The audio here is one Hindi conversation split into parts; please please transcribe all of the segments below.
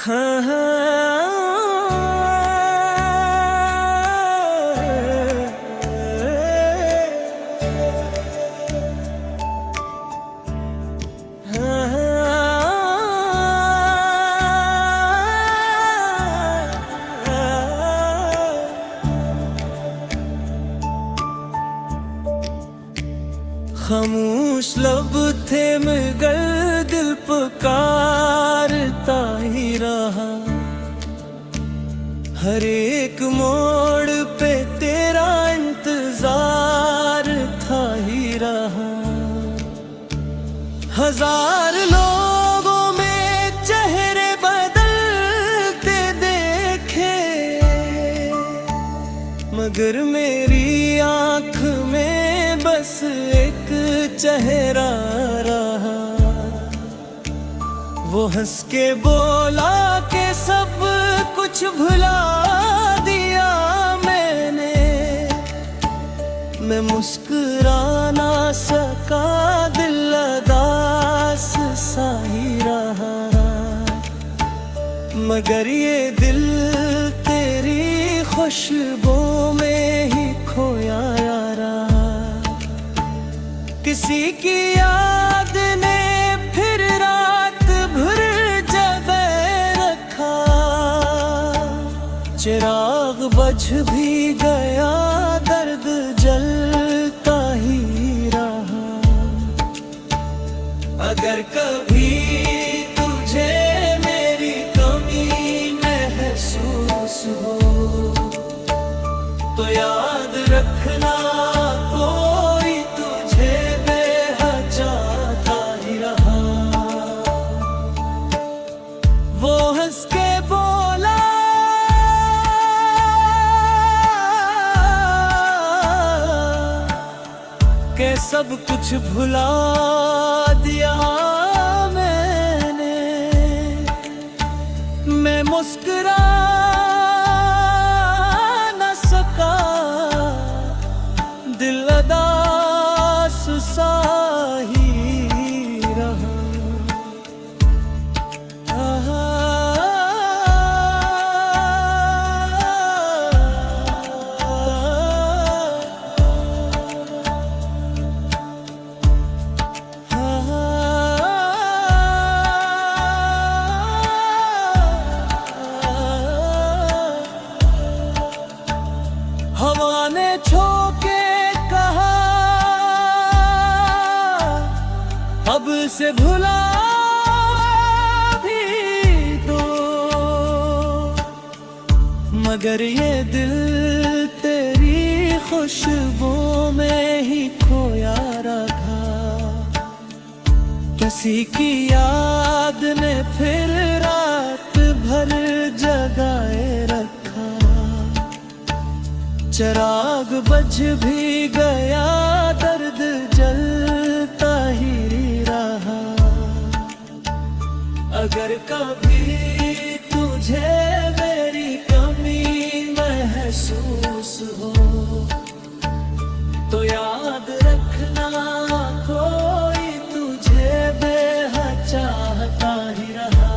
हाँ खामोश लब थे मगर दिल पुकारता ही रहा। हर एक मोड़ पे तेरा इंतजार था ही रहा। हजार लोगों में चेहरे बदलते देखे, मगर मेरी आंख में बस एक चेहरा रहा। वो हंस के बोला कि सब कुछ भुला दिया मैंने। मैं मुस्कुरा ना सका, दिल उदास सा ही रहा। मगर ये दिल तेरी खुशबू में ही खोया रहा। किसी की याद ने फिर रात भर जगाए रखा। चिराग बुझ भी गया, दर्द जलता ही रहा। अगर कभी तुझे मेरी कमी महसूस हो तो याद रखना, कोई तुझे बेहद चाहता ही रहा। वो हंस के बोला कि सब कुछ भुला दिया मैंने। मैं मुस्कुरा न सका, दिल उदास सा ही रहा। हवा ने छोके कहा अब से भुला भी दो, मगर ये दिल तेरी खुशबू में ही खोया रखा। किसी की याद ने फिर रात भर जगाए रखा। चिराग बुझ भी गया, दर्द जलता ही रहा। अगर कभी तुझे मेरी कमी महसूस हो तो याद रखना, कोई तुझे बेहद चाहता ही रहा।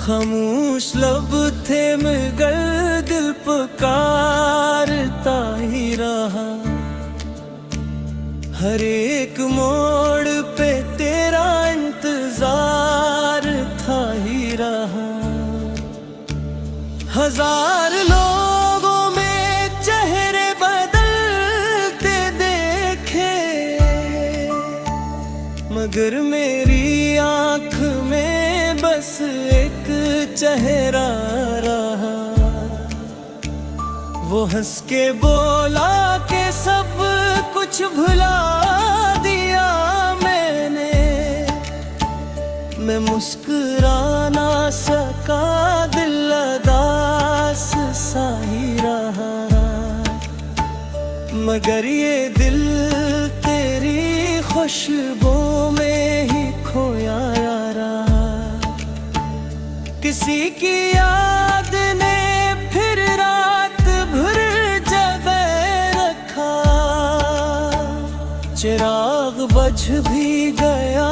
खामोश लब थे मगर दिल पुकारता ही रहा। हर एक मोड़ पे तेरा इंतजार था ही रहा। हजार लोगों में चेहरे बदलते देखे, मगर मेरी आँख में बस एक चेहरा रहा। वो हंस के बोला कि सब कुछ भुला दिया मैंने। मैं मुस्कुरा ना सका, दिल उदास सा ही रहा। मगर ये दिल तेरी खुशबू में ही खोया रहा। किसी की याद ने फिर रात भर जगाए रखा। चिराग बुझ भी गया,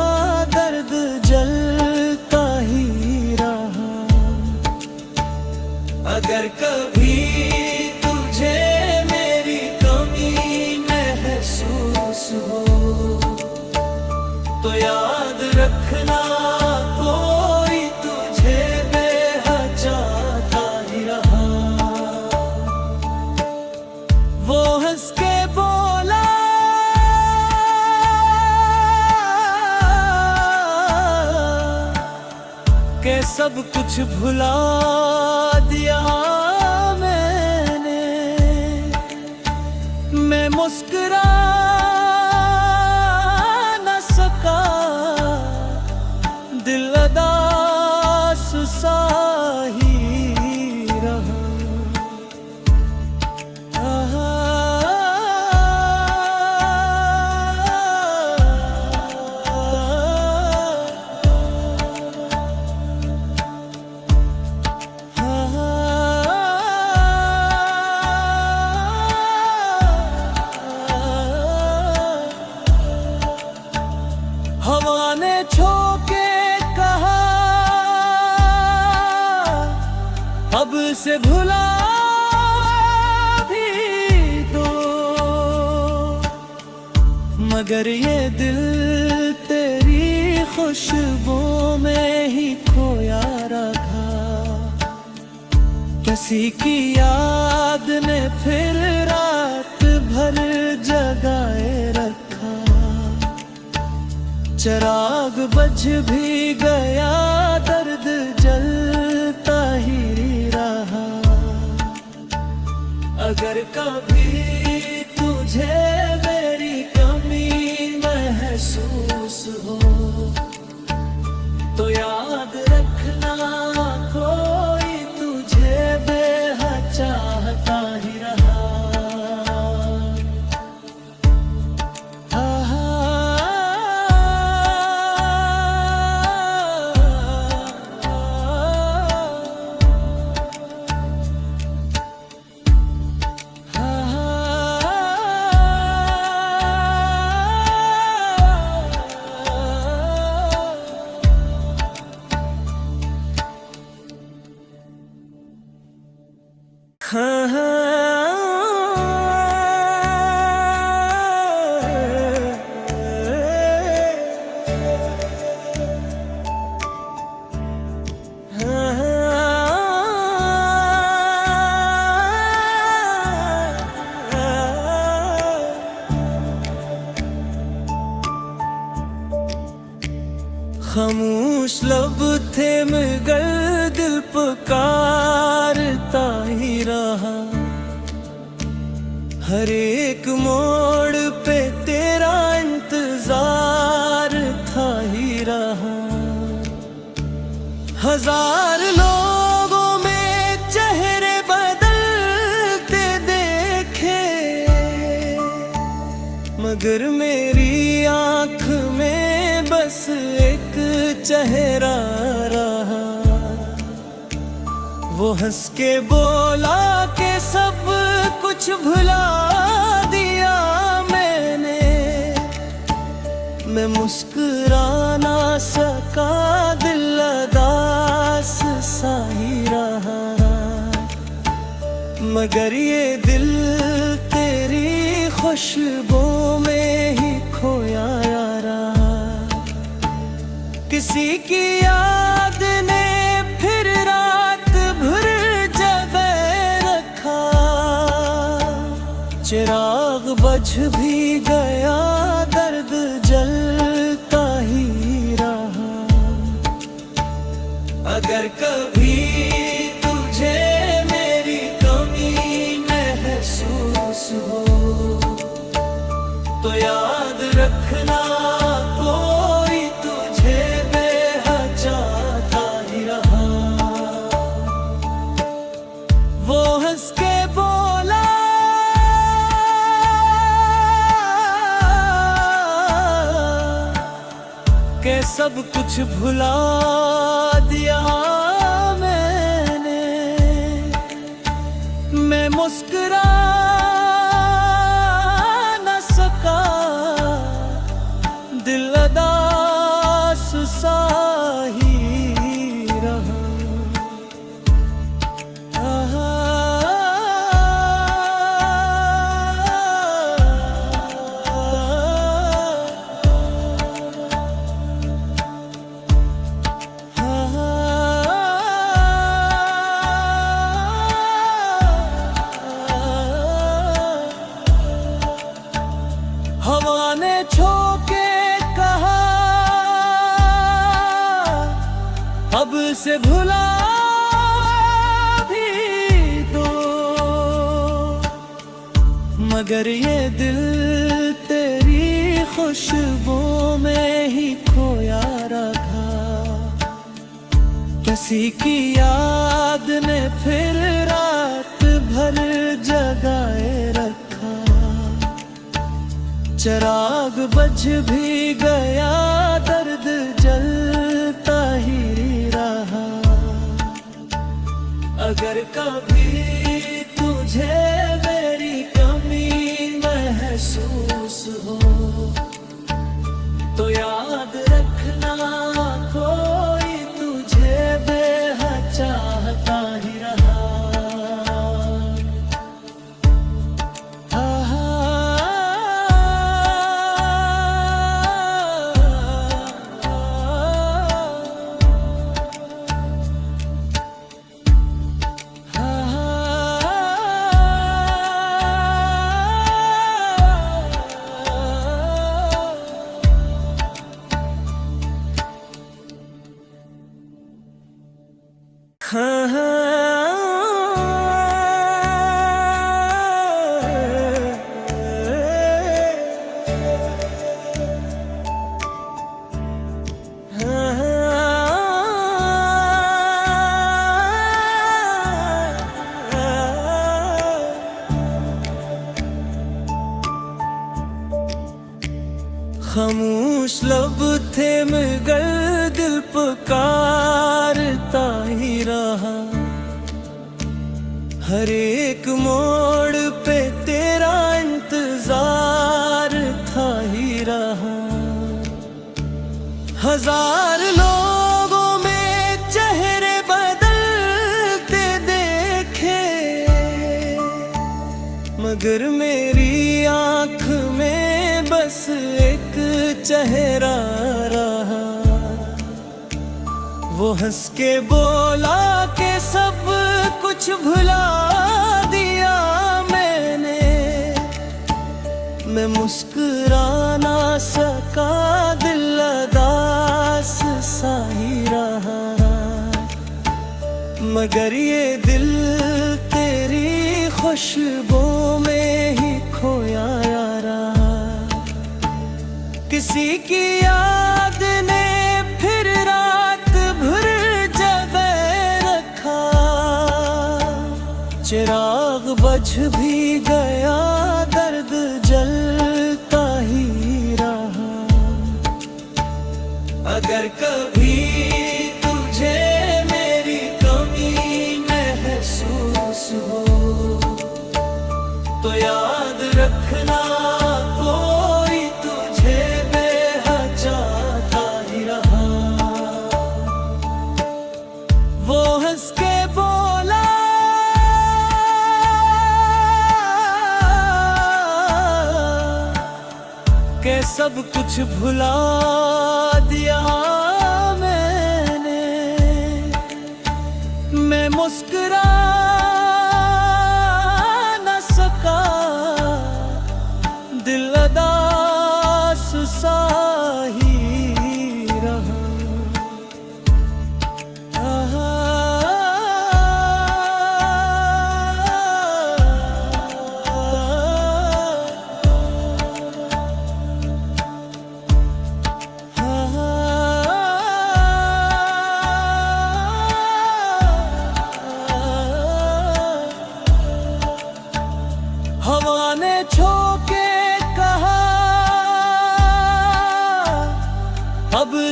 दर्द जलता ही रहा। अगर कभी तुझे मेरी कमी महसूस हो तो याद रखना, कोई तुझे बेहद चाहता ही रहा। वो हंस के बोला कि सब कुछ भुला दिया मैंने। मैं मुस्कुरा न सका, दिल उदास सा ही रहा। हवा ने छोके कहा अब से भुला भी दो। मगर ये दिल तेरी खुशबू में ही खोया रखा। किसी की याद ने फिर रात भर जगाए रखा। चिराग बुझ भी गया, दर्द जलता ही रहा। अगर कभी तुझे मेरी कमी महसूस हो तो याद रखना, कोई तुझे बेहद चाहता ही रहा। खामोश लब थे मगर दिल पुकारता ही रहा। हर एक मोड़ पे तेरा इंतजार था ही रहा। हजार लोगों में चेहरे बदलते देखे, मगर मेरी आँख में बस एक चेहरा रहा। वो हंस के बोला कि सब कुछ भुला दिया मैंने। मैं मुस्कुरा ना सका, दिल उदास सा ही रहा। मगर ये दिल तेरी खुशबू में ही खोया रहा। किसी की याद ने फिर रात भर जगाए रखा। चिराग बुझ भी गया, दर्द जलता अगर कभी तुझे मेरी कमी महसूस हो तो याद रखना कोई तुझे बेहद चाहता ही रहा। वो हंस के बोला के सब कुछ भुला दिया मैंने। मैं मुस्कुरा न सका, दिल उदास सा ही रहा। हवा ने छोके कहा अब से भुला भी दो, मगर ये दिल तेरी खुशबू में ही खोया रखा। किसी की याद ने फिर रात भर जगाए रखा। चिराग बज भी गया, दर्द जलता ही रहा। अगर कभी तुझे मेरी कमी महसूस हो तो याद रखना कोई तुझे बेहद चाहता ही रहा। खामोश लब थे मगर दिल पुकारता ही रहा। हर एक मोड़ पे तेरा इंतजार था ही रहा। हजार लोगों में चेहरे बदलते देखे, मगर मेरी आंख में बस एक चेहरा रहा। वो हंस के बोला कि सब कुछ भुला दिया मैंने। मैं मुस्कुरा ना सका, दिल उदास सा ही रहा। मगर ये दिल तेरी खुशबू में ही खोया रहा। किसी की याद ने फिर रात भर जगाए रखा। चिराग बज भी गया, दर्द जलता ही रहा। अगर कभी तुझे मेरी कमी महसूस हो तो याद रखना कोई तुझे बेहद चाहता ही रहा। वो हंस के बोला के सब कुछ भुला दिया मैंने। मैं मुस्कुरा न सका, दिल उदास सा ही रहा।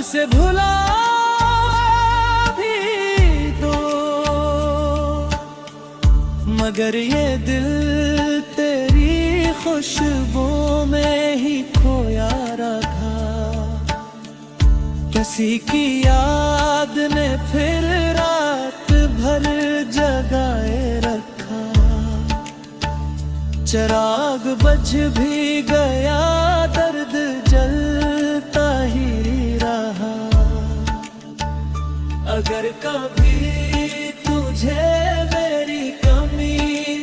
से भुला भी दो, मगर ये दिल तेरी खुशबू में ही खोया रखा। किसी की याद ने फिर रात भर जगाए रखा। चिराग बुझ भी गया, दर्द जलता ही रहा। अगर कभी तुझे मेरी कमी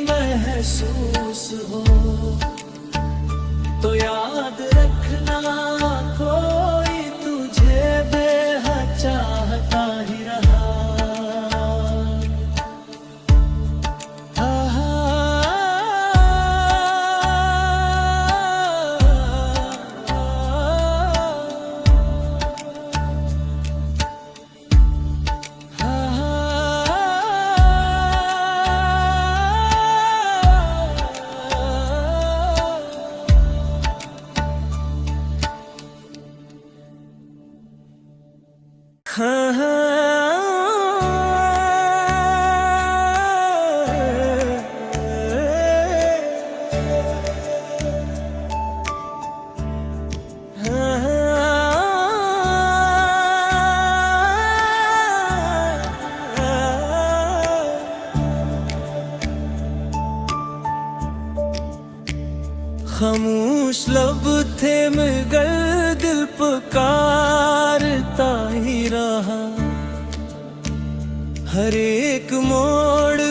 महसूस हो तो याद रखना, कोई तुझे बेहद चाहता ही रहा। खामोश लब थे मगर दिल पुकारता ही रहा। हर एक मोड़